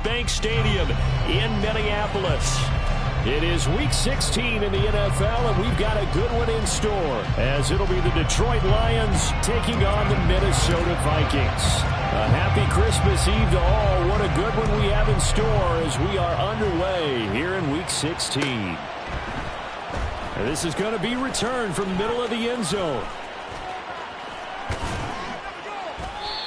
Bank Stadium in Minneapolis. It is Week 16 in the NFL, and we've got a good one in store, as it'll be the Detroit Lions taking on the Minnesota Vikings. A happy Christmas Eve to all. What a good one we have in store as we are underway here in Week 16. And this is going to be returned from the middle of the end zone.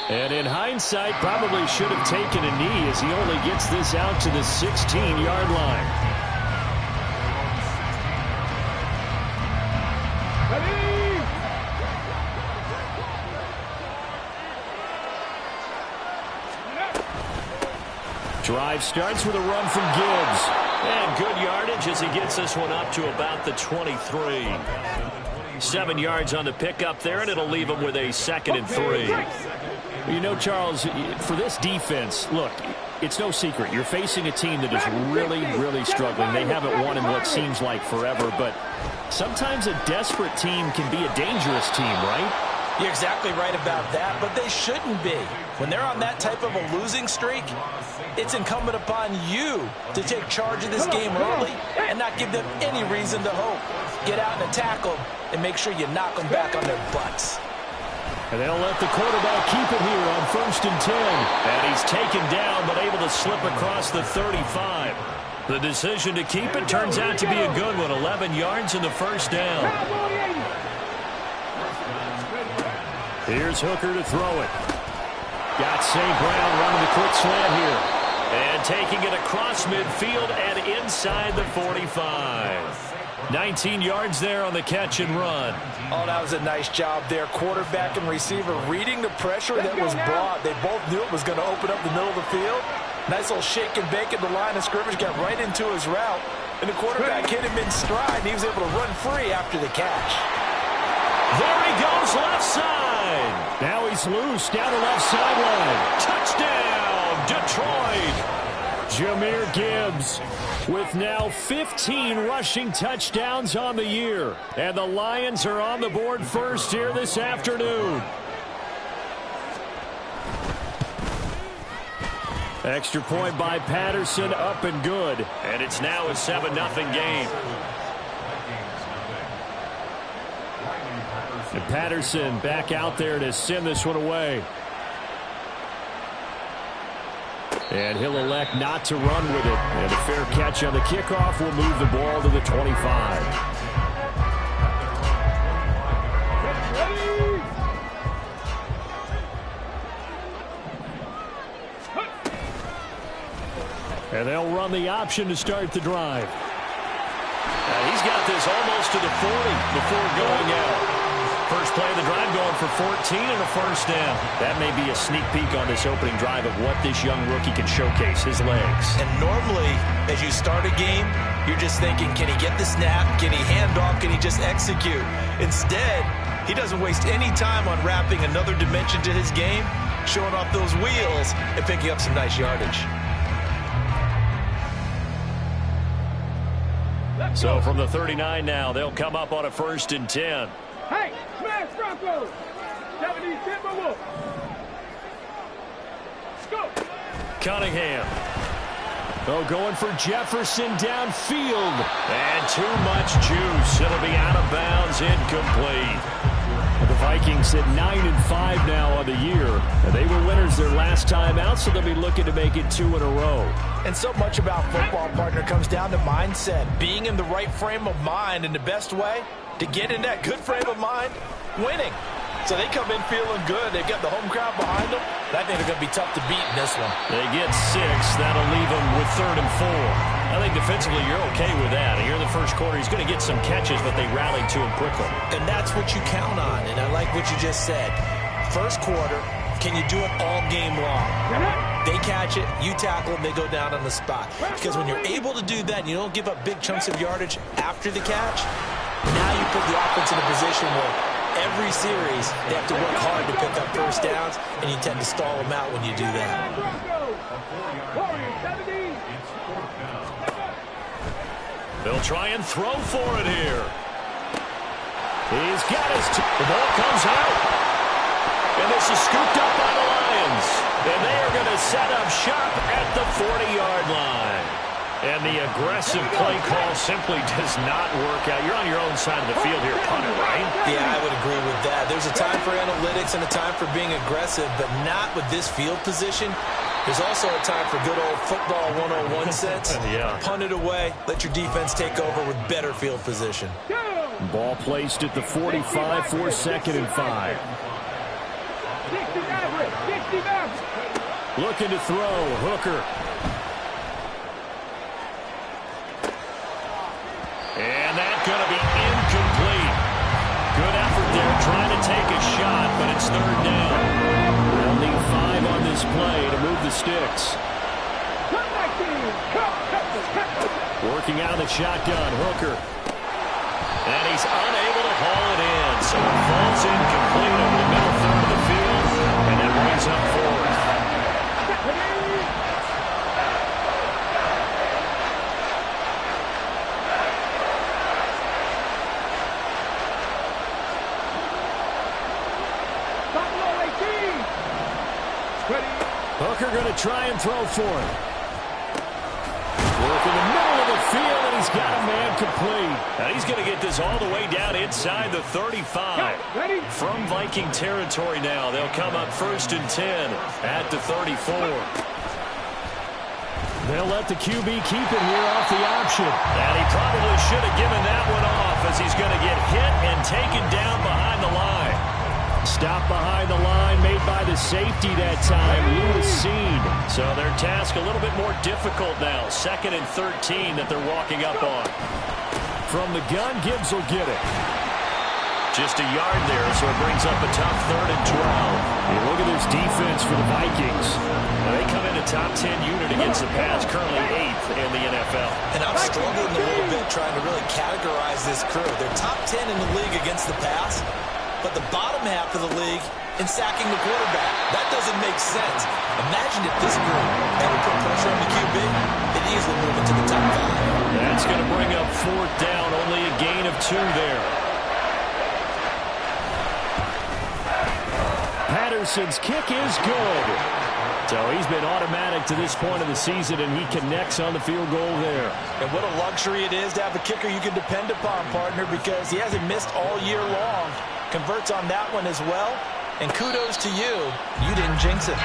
And in hindsight, probably should have taken a knee as he only gets this out to the 16-yard line. Drive starts with a run from Gibbs. And good yardage as he gets this one up to about the 23. 7 yards on the pickup there, and it'll leave him with a 2nd and 3. You know, Charles, for this defense, look, it's no secret. You're facing a team that is really, really struggling. They haven't won in what seems like forever, but sometimes a desperate team can be a dangerous team, right? You're exactly right about that, but they shouldn't be. When they're on that type of a losing streak, it's incumbent upon you to take charge of this game early and not give them any reason to hope. Get out and attack them and make sure you knock them back on their butts. And they'll let the quarterback keep it here on 1st and 10. And he's taken down but able to slip across the 35. The decision to keep it turns out to be a good one. 11 yards in the first down. Here's Hooker to throw it. Got St. Brown running the quick slant here. And taking it across midfield and inside the 45. 19 yards there on the catch and run. Oh, that was a nice job there. Quarterback and receiver reading the pressure that was brought. They both knew it was going to open up the middle of the field. Nice little shake and bake at the line of scrimmage. Got right into his route. And the quarterback hit him in stride. And he was able to run free after the catch. There he goes left side. Now he's loose down the left sideline. Touchdown, Detroit. Jahmyr Gibbs with now 15 rushing touchdowns on the year. And the Lions are on the board first here this afternoon. Extra point by Patterson, up and good. And it's now a 7-0 game. And Patterson back out there to send this one away. And he'll elect not to run with it. And a fair catch on the kickoff will move the ball to the 25. And they'll run the option to start the drive. And he's got this almost to the 40 before going out. First play of the drive going for 14 and a first down. That may be a sneak peek on this opening drive of what this young rookie can showcase, his legs. And normally, as you start a game, you're just thinking, can he get the snap? Can he hand off? Can he just execute? Instead, he doesn't waste any time on wrapping another dimension to his game, showing off those wheels, and picking up some nice yardage. So from the 39 now, they'll come up on a 1st and 10. Hey, smash Broncos! 70 Timberwolves! Go! Cunningham. Oh, going for Jefferson downfield. And too much juice. It'll be out of bounds, incomplete. The Vikings at 9-5 now on the year. And they were winners their last time out, so they'll be looking to make it 2 in a row. And so much about football, partner, comes down to mindset. Being in the right frame of mind, and the best way to get in that good frame of mind, winning. So they come in feeling good. They've got the home crowd behind them. I think they're going to be tough to beat in this one. They get 6. That'll leave them with 3rd and 4. I think defensively you're okay with that. Here in the first quarter, he's going to get some catches, but they rallied to him quickly. And that's what you count on, and I like what you just said. First quarter, can you do it all game long? They catch it, you tackle them, they go down on the spot. Because when you're able to do that, and you don't give up big chunks of yardage after the catch, now you put the offense in a position where every series they have to work hard to pick up first downs, and you tend to stall them out when you do that. They'll try and throw for it here. He's got his... The ball comes out. And this is scooped up by the Lions. And they are going to set up shop at the 40-yard And the aggressive play call simply does not work out. You're on your own side of the field here, punter, right? Yeah, I would agree with that. There's a time for analytics and a time for being aggressive, but not with this field position. There's also a time for good old football 101 sense. Yeah. Punt it away. Let your defense take over with better field position. Ball placed at the 45 for 2nd and 5. 60 Looking to throw. Hooker. And that's going to be incomplete. Good effort there trying to take a shot, but it's 3rd down. They'll need 5 on this play to move the sticks. Working out of the shotgun. Hooker. And he's unable to haul it in. So it falls incomplete over the middle third of the field. And that brings up 4th. Hooker going to try and throw for it. Work in the middle of the field, and he's got a man complete. Now he's going to get this all the way down inside the 35. From Viking territory now, they'll come up 1st and 10 at the 34. They'll let the QB keep it here off the option. And he probably should have given that one off as he's going to get hit and taken down behind the line. Stop behind the line made by the safety that time, Lewis Seed. So their task a little bit more difficult now. 2nd and 13 that they're walking up on. From the gun, Gibbs will get it. Just a yard there, so it brings up a tough 3rd and 12. Hey, look at this defense for the Vikings. Now they come in a top 10 unit against the pass, currently 8th in the NFL. And I'm struggling a little bit trying to really categorize this crew. They're top 10 in the league against the pass, but the bottom half of the league in sacking the quarterback. That doesn't make sense. Imagine if this group ever put pressure on the QB, they'd easily move into the top 5. That's going to bring up 4th down, only a gain of 2 there. Patterson's kick is good. So he's been automatic to this point of the season, and he connects on the field goal there. And what a luxury it is to have a kicker you can depend upon, partner, because he hasn't missed all year long. Converts on that one as well. And kudos to you. You didn't jinx it.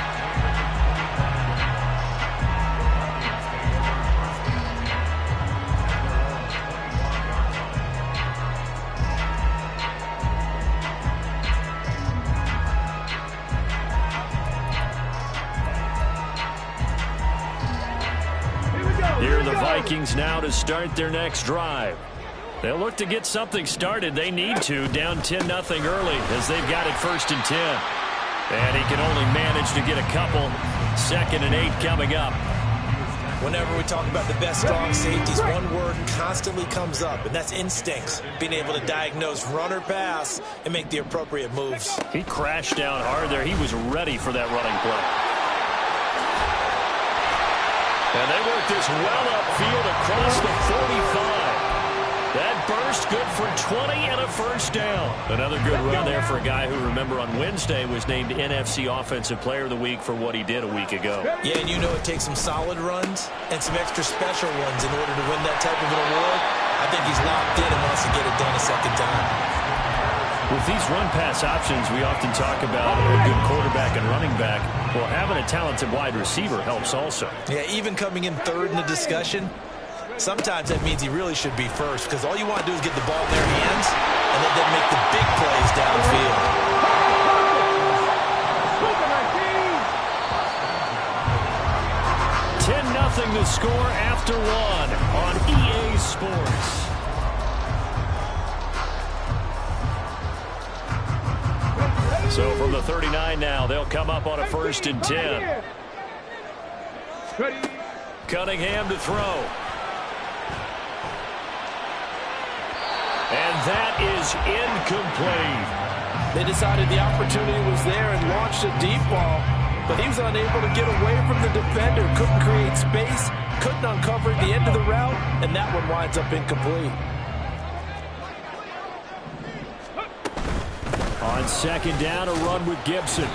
Here are the Vikings now to start their next drive. They'll look to get something started. They need to, down 10-0 early as they've got it 1st and 10. And he can only manage to get a couple. 2nd and 8 coming up. Whenever we talk about the best strong safeties, one word constantly comes up, and that's instincts. Being able to diagnose run or pass and make the appropriate moves. He crashed down hard there. He was ready for that running play. And they work this well upfield across the 45. That burst good for 20 and a 1st down. Another good run there for a guy who, remember, on Wednesday was named NFC Offensive Player of the Week for what he did a week ago. Yeah, and you know it takes some solid runs and some extra special ones in order to win that type of an award. I think he's locked in and wants to get it done a 2nd time. With these run-pass options, we often talk about a good quarterback and running back. Well, having a talented wide receiver helps also. Yeah, even coming in 3rd in the discussion, sometimes that means he really should be 1st, because all you want to do is get the ball in their hands and let them make the big plays downfield. 10-0 the score after 1 on EA Sports. So from the 39 now, they'll come up on a 1st and 10. Cunningham to throw. And that is incomplete. They decided the opportunity was there and launched a deep ball, but he was unable to get away from the defender, couldn't create space, couldn't uncover the end of the route, and that one winds up incomplete. On 2nd down, a run with Gibson.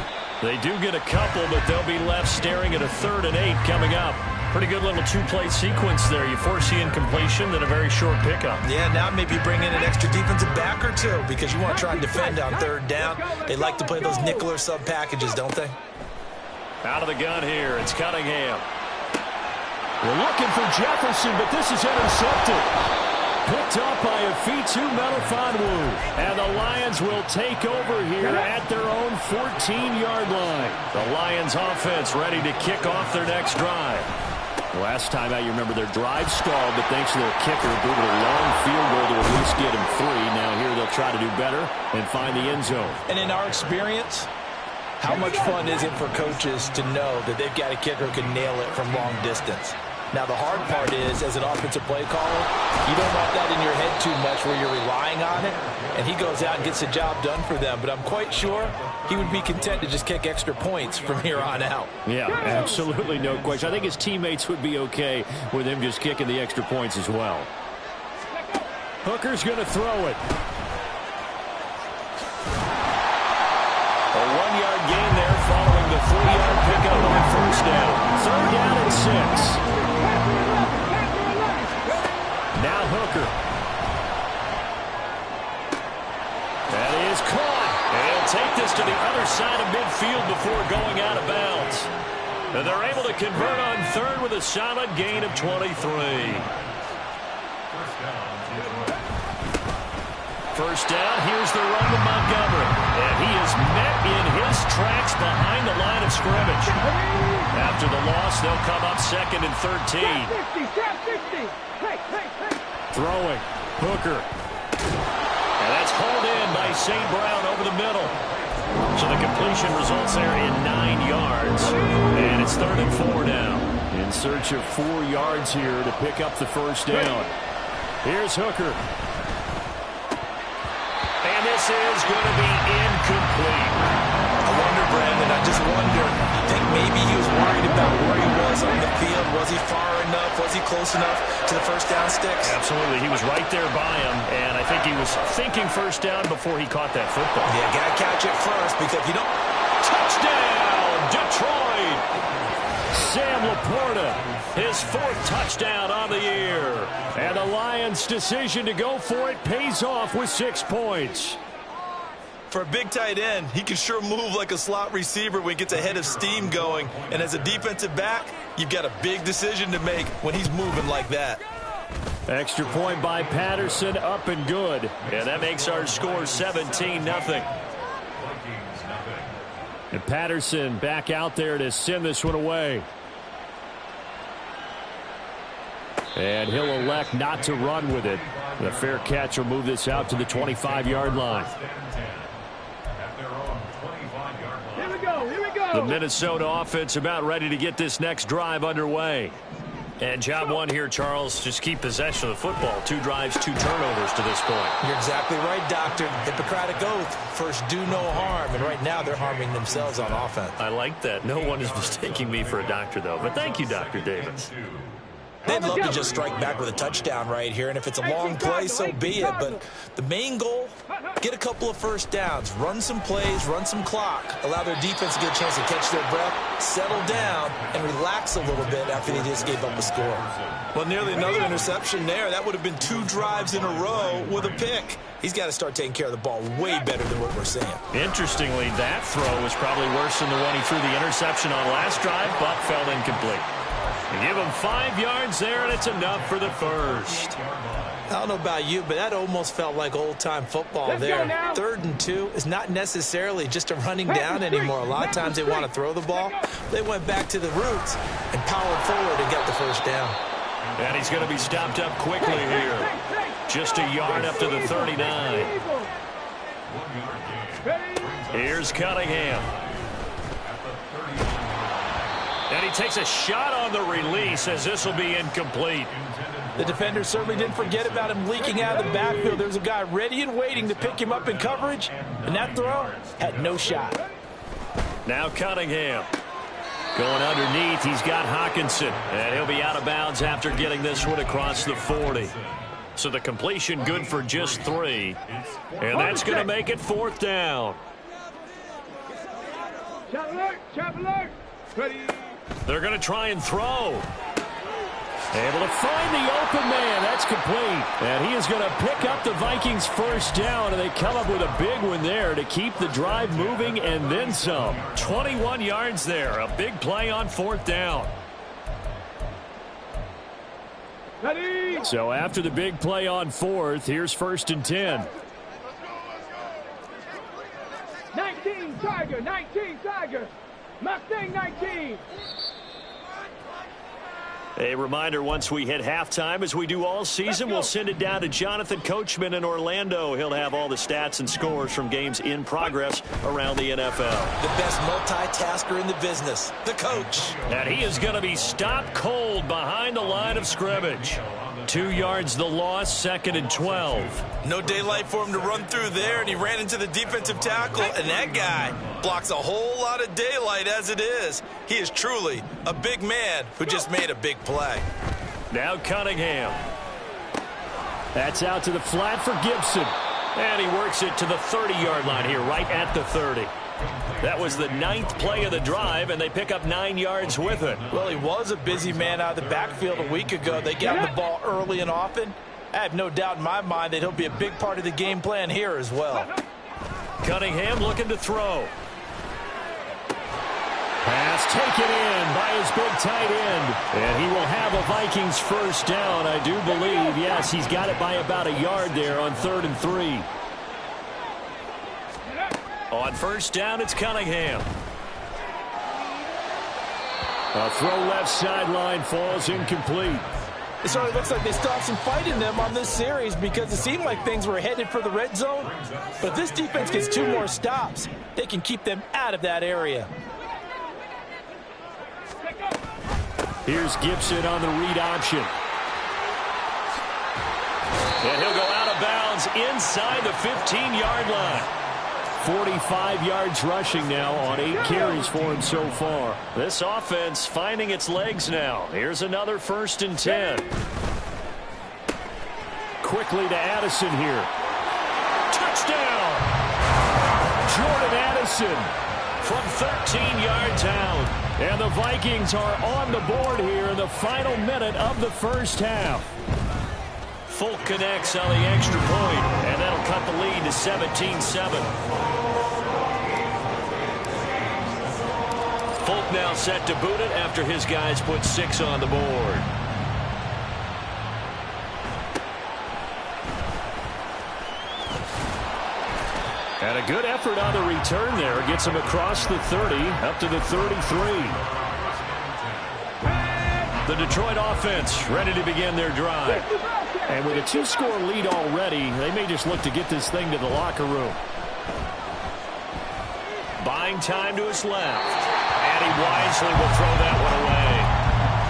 They do get a couple, but they'll be left staring at a 3rd and 8 coming up. Pretty good little two-play sequence there. You force the incompletion, then a very short pickup. Yeah, now maybe bring in an extra defensive back or two because you want to try and defend on third down. They like to play those nickel or sub packages, don't they? Out of the gun here, it's Cunningham. We're looking for Jefferson, but this is intercepted. Picked up by Afitu Melifonwu. And the Lions will take over here at their own 14-yard line. The Lions offense ready to kick off their next drive. Last time out, you remember their drive stalled, but thanks to their kicker, blew a long field goal to at least get him 3. Now here they'll try to do better and find the end zone. And in our experience, how much fun is it for coaches to know that they've got a kicker who can nail it from long distance? Now, the hard part is, as an offensive play caller, you don't want that in your head too much where you're relying on it, and he goes out and gets the job done for them. But I'm quite sure he would be content to just kick extra points from here on out. Yeah, absolutely no question. I think his teammates would be okay with him just kicking the extra points as well. Hooker's going to throw it. A 1-yard gain there following the 3-yard pickup on first down. Third down and 6. Now Hooker. That is caught. And he'll take this to the other side of midfield before going out of bounds. And they're able to convert on third with a solid gain of 23. First down, here's the run to Montgomery. And he is met in his tracks behind the line of scrimmage. After the loss, they'll come up second and 13. Throwing. Hooker. And that's hauled in by St. Brown over the middle. So the completion results there in 9 yards. And it's 3rd and 4 now. In search of 4 yards here to pick up the first down. Here's Hooker. And this is going to be incomplete. I wonder, Brandon, I just wonder, you think maybe he was worried about where he was on the field? Was he far enough? Was he close enough to the first down sticks? Absolutely. He was right there by him, and I think he was thinking first down before he caught that football. Yeah, got to catch it first because if you don't... Touchdown, Detroit! Sam Laporta. His 4th touchdown on the year. And the Lions' decision to go for it pays off with 6 points. For a big tight end, he can sure move like a slot receiver when he gets a head of steam going. And as a defensive back, you've got a big decision to make when he's moving like that. Extra point by Patterson, up and good. And that makes our score 17-0. And Patterson back out there to send this one away. And he'll elect not to run with it. The fair catch will move this out to the 25-yard line. Here we go, here we go. The Minnesota offense about ready to get this next drive underway. And job 1 here, Charles, just keep possession of the football. 2 drives, 2 turnovers to this point. You're exactly right, Doctor. Hippocratic oath. First, do no harm. And right now, they're harming themselves on offense. I like that. No one is mistaking me for a doctor, though. But thank you, Dr. Davis. They'd love to just strike back with a touchdown right here, and if it's a long play, so be it. But the main goal, get a couple of first downs, run some plays, run some clock, allow their defense to get a chance to catch their breath, settle down, and relax a little bit after they just gave up a score. Well, nearly another interception there. That would have been 2 drives in a row with a pick. He's got to start taking care of the ball way better than what we're seeing. Interestingly, that throw was probably worse than the one he threw the interception on last drive, but fell incomplete. They give him 5 yards there, and it's enough for the first. I don't know about you, but that almost felt like old-time football there. 3rd and 2 is not necessarily just a running down anymore. A lot of times they want to throw the ball. They went back to the roots and powered forward and got the first down. And he's going to be stopped up quickly here. Just a yard up to the 39. Here's Cunningham. And he takes a shot on the release as this will be incomplete. The defender certainly didn't forget about him leaking out of the backfield. There's a guy ready and waiting to pick him up in coverage, and that throw had no shot. Now Cunningham. Going underneath, he's got Hockenson. And he'll be out of bounds after getting this one across the 40. So the completion good for just 3. And that's going to make it 4th down. Chop alert, chop alert. Ready. They're going to try and throw. Able to find the open man. That's complete. And he is going to pick up the Vikings first down, and they come up with a big one there to keep the drive moving and then some. 21 yards there. A big play on fourth down. Ready? So after the big play on fourth, here's 1st and 10. 19 Tiger, 19 Tiger. Mustang 19. A reminder, once we hit halftime, as we do all season, we'll send it down to Jonathan Coachman in Orlando. He'll have all the stats and scores from games in progress around the NFL. The best multitasker in the business, the coach. And he is going to be stopped cold behind the line of scrimmage. 2 yards the loss, 2nd and 12. No daylight for him to run through there, and he ran into the defensive tackle, and that guy blocks a whole lot of daylight as it is. He is truly a big man who just made a big play. Now Cunningham. That's out to the flat for Gibson. And he works it to the 30-yard line here, right at the 30. That was the 9th play of the drive, and they pick up 9 yards with it. Well, he was a busy man out of the backfield a week ago. They got the ball early and often. I have no doubt in my mind that he'll be a big part of the game plan here as well. Cunningham looking to throw. Pass taken in by his big tight end. And he will have a Vikings first down, I do believe. Yes, he's got it by about a yard there on 3rd and 3. On first down, it's Cunningham. A throw left sideline falls incomplete. It certainly looks like they still have some fight in them on this series because it seemed like things were headed for the red zone. But if this defense gets 2 more stops, they can keep them out of that area. Here's Gibson on the read option. And he'll go out of bounds inside the 15-yard line. 45 yards rushing now on 8 carries for him so far. This offense finding its legs now. Here's another 1st and 10. Quickly to Addison here. Touchdown! Jordan Addison From 13 yards out. And the Vikings are on the board here in the final minute of the first half. Folk connects on the extra point, and that'll cut the lead to 17-7. Folk now set to boot it after his guys put 6 on the board. And a good effort on the return there. Gets him across the 30, up to the 33. The Detroit offense ready to begin their drive. And with a 2-score lead already, they may just look to get this thing to the locker room. Buying time to his left. And he wisely will throw that one away.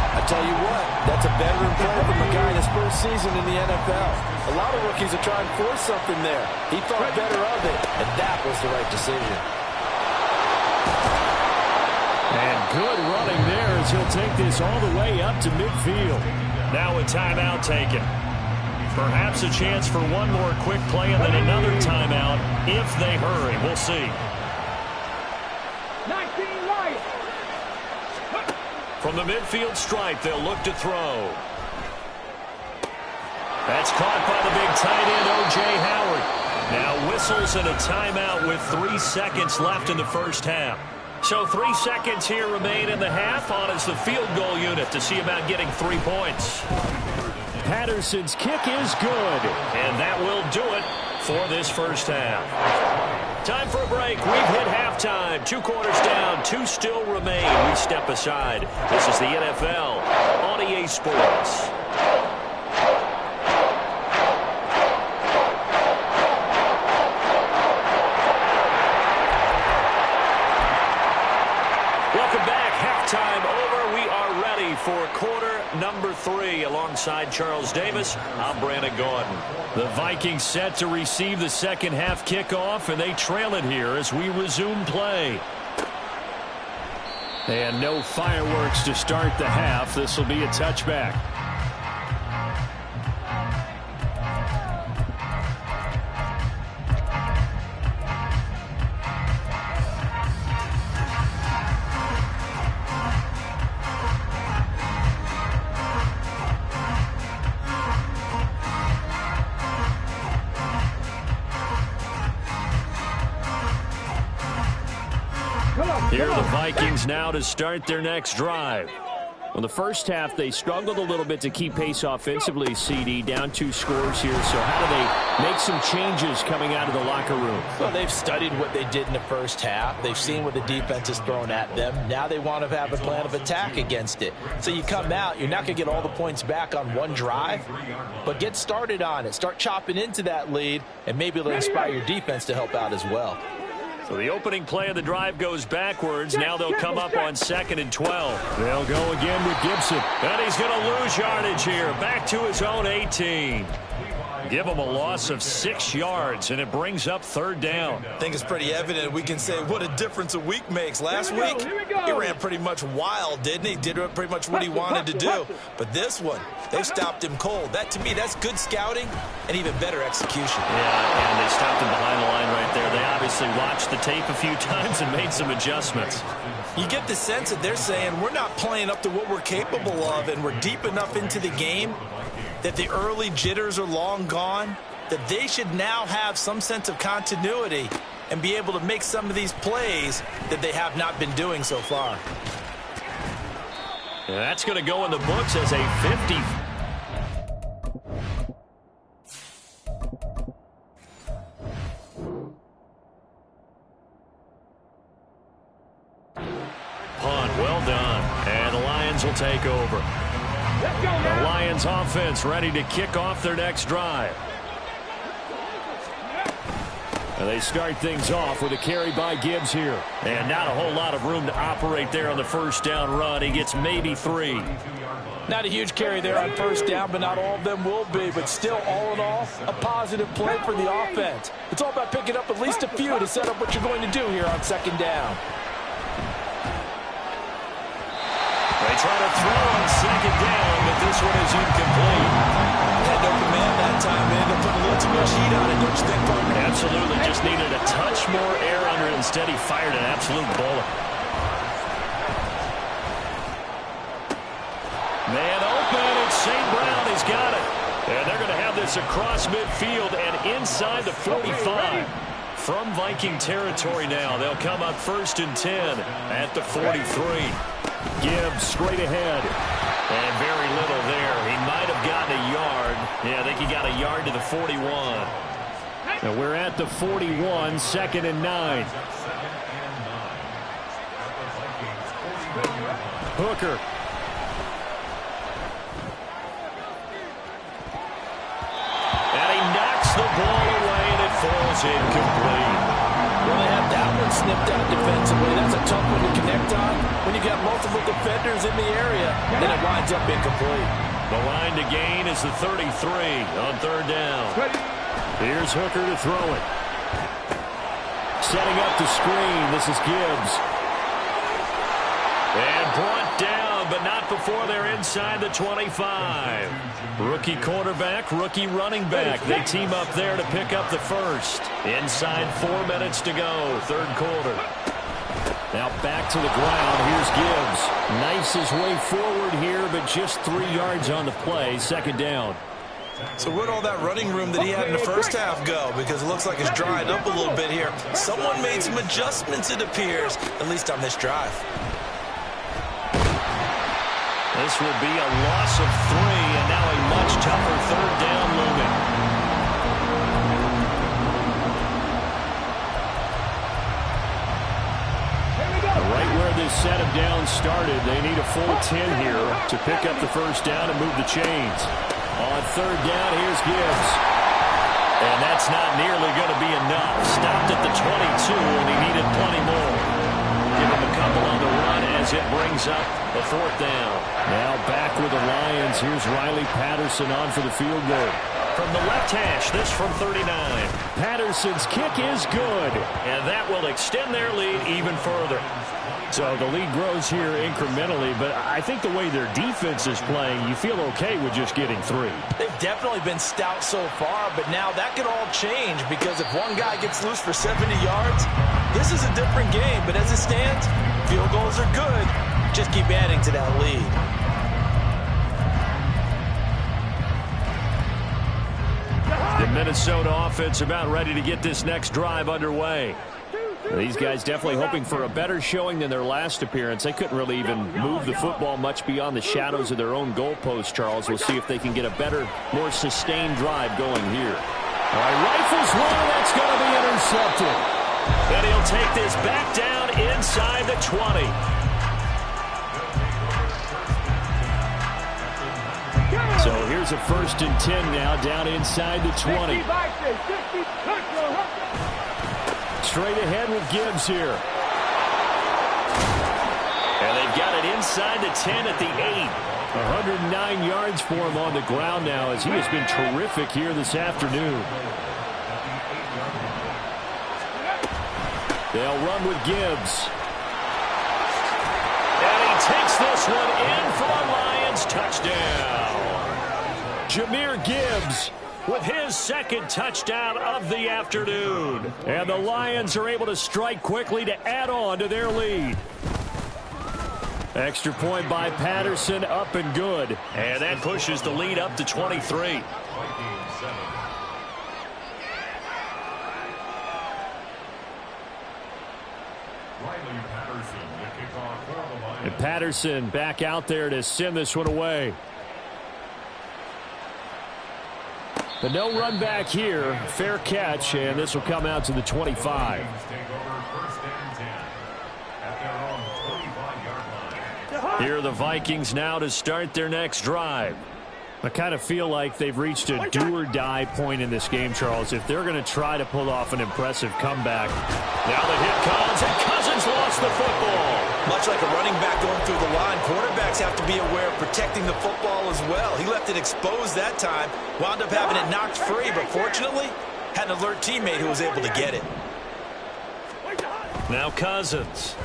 I tell you what, that's a veteran play from a guy in his first season in the NFL. A lot of rookies are trying to force something there. He thought better of it, and that was the right decision. And good running there as he'll take this all the way up to midfield. Now a timeout taken. Perhaps a chance for one more quick play and then another timeout if they hurry. We'll see. 19 right. From the midfield stripe, they'll look to throw. That's caught by the big tight end, O.J. Howard. Now whistles and a timeout with 3 seconds left in the first half. So 3 seconds here remain in the half on as the field goal unit to see about getting 3 points. Patterson's kick is good. And that will do it for this first half. Time for a break. We've hit halftime. 2 quarters down. 2 still remain. We step aside. This is the NFL on EA Sports. Welcome back. Halftime over. We are ready for quarter number 3. Alongside Charles Davis, I'm Brandon Gordon. The Vikings set to receive the second half kickoff, and they trail it here as we resume play. And no fireworks to start the half. This will be a touchback. Here are the Vikings now to start their next drive. Well, the first half, they struggled a little bit to keep pace offensively, CD, down 2 scores here. So how do they make some changes coming out of the locker room? Well, they've studied what they did in the first half. They've seen what the defense has thrown at them. Now they want to have a plan of attack against it. So you come out, you're not going to get all the points back on one drive, but get started on it. Start chopping into that lead, and maybe it'll inspire your defense to help out as well. So the opening play of the drive goes backwards. Now they'll come up on 2nd and 12. They'll go again with Gibson. And he's going to lose yardage here. Back to his own 18. Give him a loss of 6 yards, and it brings up 3rd down. I think it's pretty evident. We can say what a difference a week makes. Last week, he ran pretty much wild, didn't he? Did pretty much what he wanted to do. But this one, they stopped him cold. That, to me, that's good scouting and even better execution. Yeah, and they stopped him behind the line right there. They obviously watched the tape a few times and made some adjustments. You get the sense that they're saying we're not playing up to what we're capable of, and we're deep enough into the game that the early jitters are long gone, that they should now have some sense of continuity and be able to make some of these plays that they have not been doing so far. And that's going to go in the books as a 50. Punt, well done. And the Lions will take over. The Lions offense ready to kick off their next drive. And they start things off with a carry by Gibbs here. And not a whole lot of room to operate there on the first down run. He gets maybe 3. Not a huge carry there on first down, but not all of them will be. But still, all in all, a positive play for the offense. It's all about picking up at least a few to set up what you're going to do here on 2nd down. They try to throw on 2nd down, but this one is incomplete. Had no command that time, man. They put a little too much heat on it, don't you think, Parker? Absolutely. Just needed a touch more air under it. Instead, he fired an absolute bullet. Man open, and St. Brown has got it. And they're going to have this across midfield and inside the 45. From Viking territory now, they'll come up 1st and 10 at the 43. Gibbs straight ahead. And very little there. He might have gotten a yard. Yeah, I think he got a yard to the 41. Now we're at the 41, 2nd and 9. Hooker. And he knocks the ball away, and it falls incomplete. Well, they have that one snipped out defensively. That's a tough one to connect on. When you got multiple defenders in the area, then it winds up incomplete. The line to gain is the 33 on 3rd down. Here's Hooker to throw it. Setting up the screen. This is Gibbs. And brought down, but not before they're inside the 25. Rookie quarterback, rookie running back. They team up there to pick up the first. Inside 4 minutes to go, 3rd quarter. Now back to the ground. Here's Gibbs. Knifes his way forward here, but just 3 yards on the play. 2nd down. So where'd all that running room that he had in the first half go? Because it looks like it's dried up a little bit here. Someone made some adjustments, it appears, at least on this drive. This will be a loss of 3, and now a much tougher 3rd down looming. Right where this set of downs started, they need a full 10 here to pick up the first down and move the chains. On 3rd down, here's Gibbs. And that's not nearly going to be enough. Stopped at the 22, and he needed plenty more. Give him a couple on the run as it brings up the 4th down. Now back with the Lions. Here's Riley Patterson on for the field goal. From the left hash, this from 39. Patterson's kick is good. And that will extend their lead even further. So the lead grows here incrementally, but I think the way their defense is playing, you feel okay with just getting 3. They've definitely been stout so far, but now that could all change because if one guy gets loose for 70 yards, this is a different game. But as it stands, field goals are good. Just keep adding to that lead. The Minnesota offense about ready to get this next drive underway. These guys definitely hoping for a better showing than their last appearance. They couldn't really even move the football much beyond the shadows of their own goalpost, Charles. We'll see if they can get a better, more sustained drive going here. All right, rifles one. That's going to be intercepted. And he'll take this back down inside the 20. So here's a 1st and 10 now down inside the 20. Straight ahead with Gibbs here. And they've got it inside the 10 at the 8. 109 yards for him on the ground now as he has been terrific here this afternoon. They'll run with Gibbs. And he takes this one in for a Lions touchdown. Jahmyr Gibbs with his 2nd touchdown of the afternoon. And the Lions are able to strike quickly to add on to their lead. Extra point by Patterson, up and good. And that pushes the lead up to 23. And Patterson back out there to send this one away. But no run back here. Fair catch, and this will come out to the 25. Here are the Vikings now to start their next drive. I kind of feel like they've reached a do-or-die point in this game, Charles, if they're going to try to pull off an impressive comeback. Now the hit comes, and Cousins lost the football. Much like a running back going through the line, quarterbacks have to be aware of protecting the football as well. He left it exposed that time, wound up having it knocked free, but fortunately, had an alert teammate who was able to get it. Now Cousins.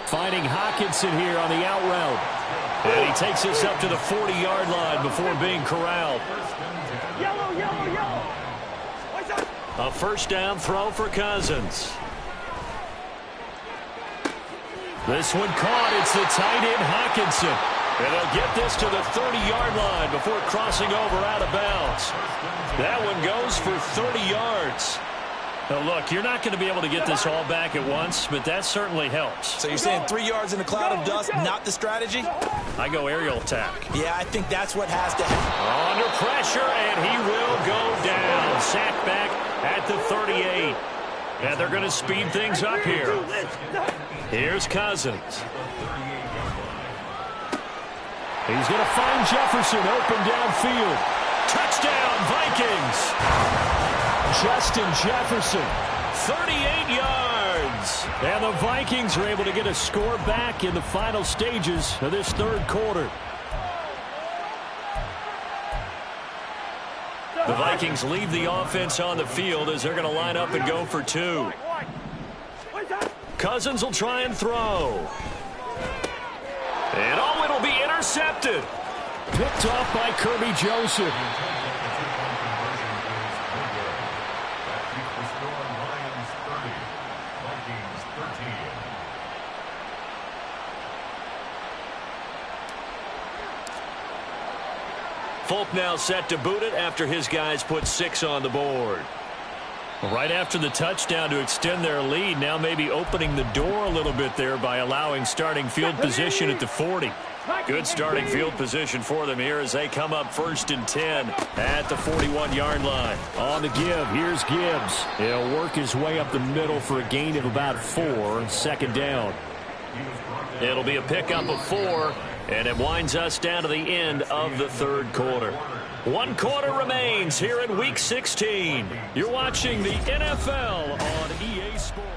Finding Hockenson here on the out route. And he takes this up to the 40-yard line before being corralled. A 1st down throw for Cousins. This one caught. It's the tight end Hockenson. And they'll get this to the 30-yard line before crossing over out of bounds. That one goes for 30 yards. Now, look, you're not going to be able to get this all back at once, but that certainly helps. So you're saying 3 yards in a cloud of dust, not the strategy? I go aerial attack. Yeah, I think that's what has to happen. Under pressure, and he will go down. Sacked back at the 38. And they're going to speed things up here. Here's Cousins. He's going to find Jefferson open downfield. Touchdown, Vikings! Justin Jefferson. 38 yards. And the Vikings are able to get a score back in the final stages of this 3rd quarter. The Vikings leave the offense on the field as they're going to line up and go for 2. Cousins will try and throw. And oh, it'll be intercepted. Picked off by Kirby Joseph. Folk now set to boot it after his guys put 6 on the board. Right after the touchdown to extend their lead, now maybe opening the door a little bit there by allowing starting field position at the 40. Good starting field position for them here as they come up 1st and 10 at the 41-yard line. On the give, here's Gibbs. He'll work his way up the middle for a gain of about 4, 2nd down. It'll be a pickup of 4, and it winds us down to the end of the 3rd quarter. 1 quarter remains here in Week 16. You're watching the NFL on EA Sports.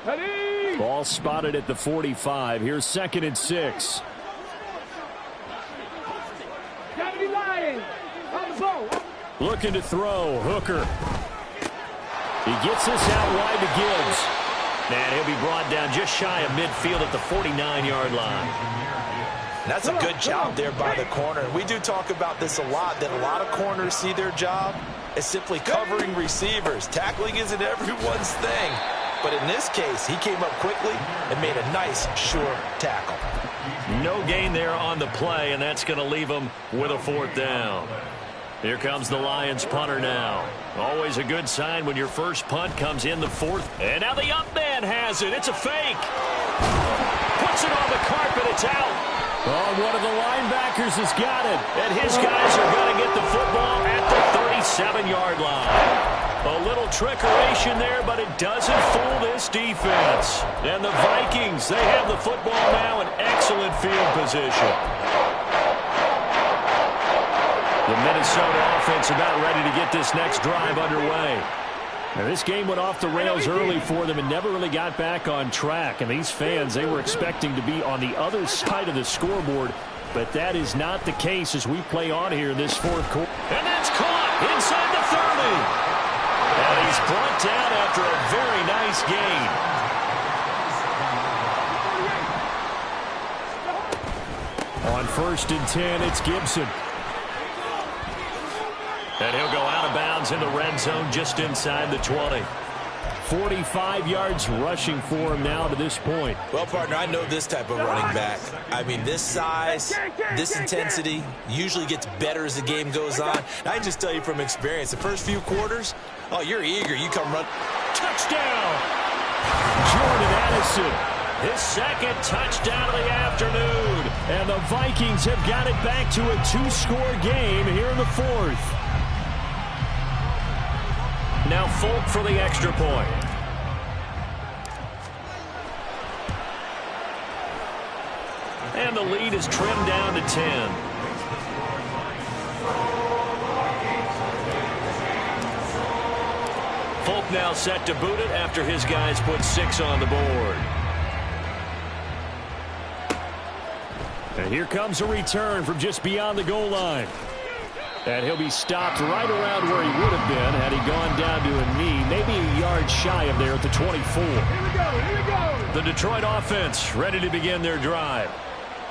Ready? Ball spotted at the 45. Here's 2nd and 6. Johnny Lions on the ball. Looking to throw. Hooker. He gets this out wide to Gibbs. And he'll be brought down just shy of midfield at the 49-yard line. That's a good job there by the corner. We do talk about this a lot, that a lot of corners see their job as simply covering receivers. Tackling isn't everyone's thing. But in this case, he came up quickly and made a nice, sure tackle. No gain there on the play, and that's going to leave him with a 4th down. Here comes the Lions punter now. Always a good sign when your first punt comes in the fourth. And now the up man has it. It's a fake. Puts it on the carpet. It's out. Oh, one of the linebackers has got it. And his guys are going to get the football at the 37-yard line. A little trickeration there, but it doesn't fool this defense. And the Vikings, they have the football now in excellent field position. The Minnesota offense about ready to get this next drive underway. Now, this game went off the rails early for them and never really got back on track. And these fans, they were expecting to be on the other side of the scoreboard. But that is not the case as we play on here in this fourth quarter. And that's caught inside the 30. And he's brought down after a very nice gain. On 1st and 10, it's Gibson. And he'll go out of bounds in the red zone just inside the 20. 45 yards rushing for him now to this point. Well, partner, I know this type of running back. I mean, this size, this intensity usually gets better as the game goes on. I can just tell you from experience, the first few quarters, oh, you're eager. You come run. Touchdown! Jordan Addison. His second touchdown of the afternoon. And the Vikings have got it back to a 2-score game here in the fourth. Now Folk for the extra point. And the lead is trimmed down to 10. Folk now set to boot it after his guys put 6 on the board. And here comes a return from just beyond the goal line. And he'll be stopped right around where he would have been had he gone down to a knee, maybe a yard shy of there at the 24. Here we go. The Detroit offense ready to begin their drive.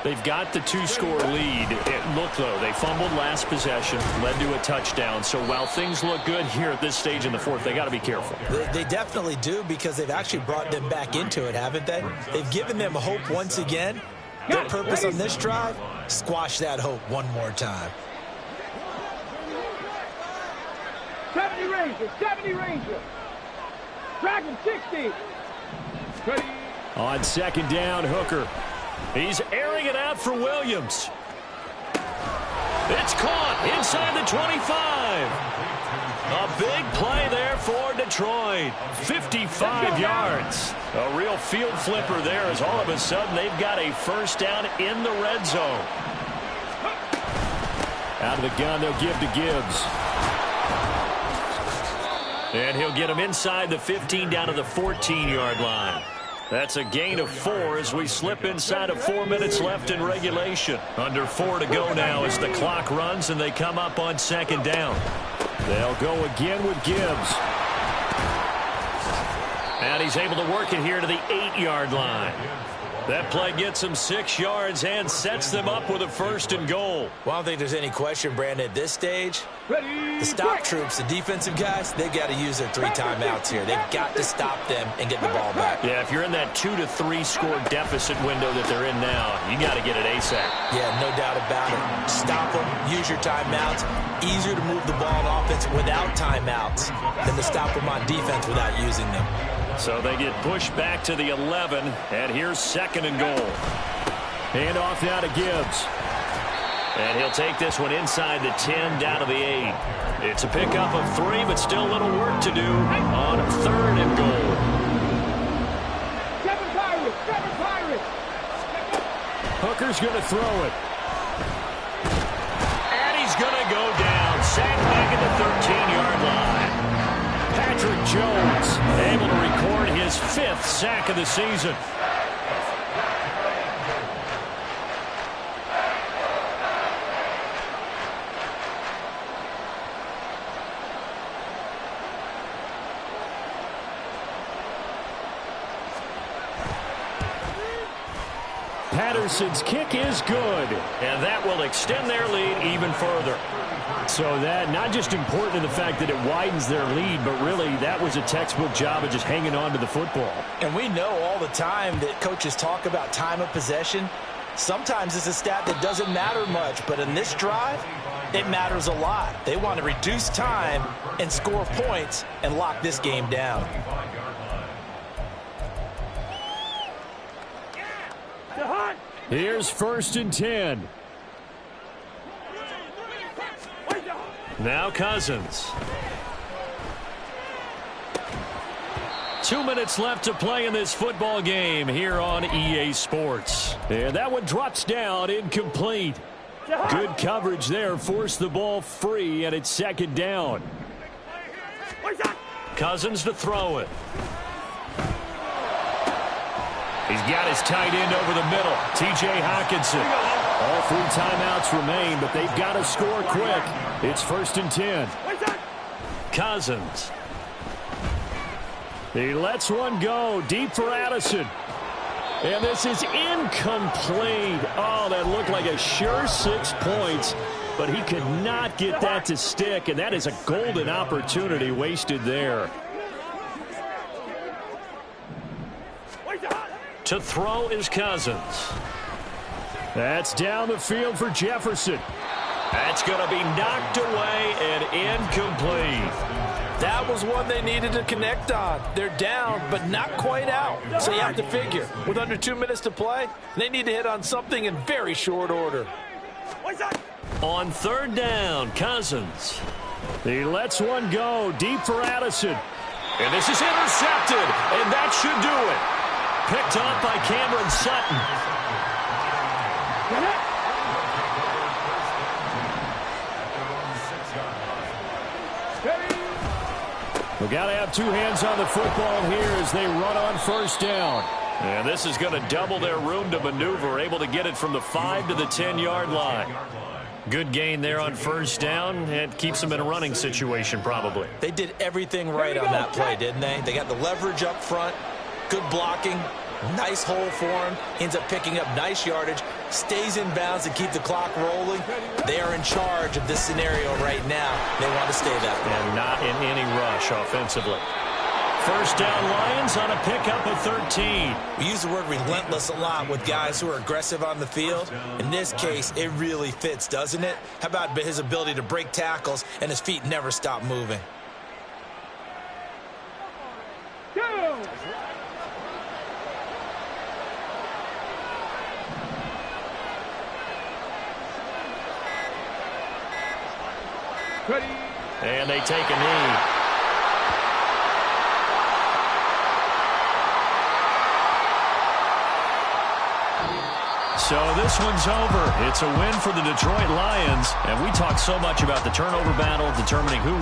They've got the 2-score lead. Look, though, they fumbled last possession, led to a touchdown. So while things look good here at this stage in the fourth, they got to be careful. They definitely do because they've actually brought them back into it, haven't they? They've given them hope once again. Their purpose on this drive, squash that hope one more time. 70 Ranger. Dragon 60. Ready. On 2nd down, Hooker. He's airing it out for Williams. It's caught inside the 25. A big play there for Detroit. 55 yards. A real field flipper there as all of a sudden they've got a first down in the red zone. Out of the gun, they'll give to Gibbs. And he'll get him inside the 15 down to the 14-yard line. That's a gain of 4 as we slip inside of 4 minutes left in regulation. Under 4 to go now as the clock runs and they come up on 2nd down. They'll go again with Gibbs. And he's able to work it here to the 8-yard line. That play gets him 6 yards and sets them up with a 1st and goal. Well, I don't think there's any question, Brandon, at this stage. The stop troops, the defensive guys, they've got to use their 3 timeouts here. They've got to stop them and get the ball back. Yeah, if you're in that 2 to 3 score deficit window that they're in now, you got to get it ASAP. Yeah, no doubt about it. Stop them, use your timeouts. Easier to move the ball on offense without timeouts than to stop them on defense without using them. So they get pushed back to the 11, and here's 2nd and goal. Hand off now to Gibbs. And he'll take this one inside the 10, down to the 8. It's a pickup of 3, but still a little work to do on 3rd and goal. 7 Pirates. Hooker's going to throw it. And he's going to go down. Sacked back at the 13-yard line. Patrick Jones able to record his 5th sack of the season. Patterson's kick is good. And that will extend their lead even further. So that not just important in the fact that it widens their lead, but really that was a textbook job of just hanging on to the football. And we know all the time that coaches talk about time of possession. Sometimes it's a stat that doesn't matter much, but in this drive, it matters a lot. They want to reduce time and score points and lock this game down. Here's 1st and 10. Now Cousins. 2 minutes left to play in this football game here on EA Sports. And that one drops down, incomplete. Good coverage there, forced the ball free, and it's 2nd down. Cousins to throw it. He's got his tight end over the middle, T.J. Hockenson. All 3 timeouts remain, but they've got to score quick. It's 1st and 10. Cousins. He lets one go deep for Addison. And this is incomplete. Oh, that looked like a sure 6 points, but he could not get that to stick, and that is a golden opportunity wasted there. To throw is Cousins. That's down the field for Jefferson. That's going to be knocked away and incomplete. That was one they needed to connect on. They're down, but not quite out. So you have to figure, with under 2 minutes to play, they need to hit on something in very short order. On 3rd down, Cousins. He lets one go deep for Addison. And this is intercepted, and that should do it. Picked off by Cameron Sutton. We've got to have 2 hands on the football here as they run on 1st down. And this is going to double their room to maneuver, able to get it from the 5 to the 10-yard line. Good gain there on 1st down. It keeps them in a running situation probably. They did everything right on that play, didn't they? They got the leverage up front, good blocking, nice hole for him, ends up picking up nice yardage, stays in bounds to keep the clock rolling. They are in charge of this scenario right now. They want to stay that way. And not in any rush offensively. 1st down, Lions on a pickup of 13. We use the word relentless a lot with guys who are aggressive on the field. In this case, it really fits, doesn't it? How about his ability to break tackles and his feet never stop moving? And they take a knee. So this one's over. It's a win for the Detroit Lions. And we talk so much about the turnover battle, determining who wins.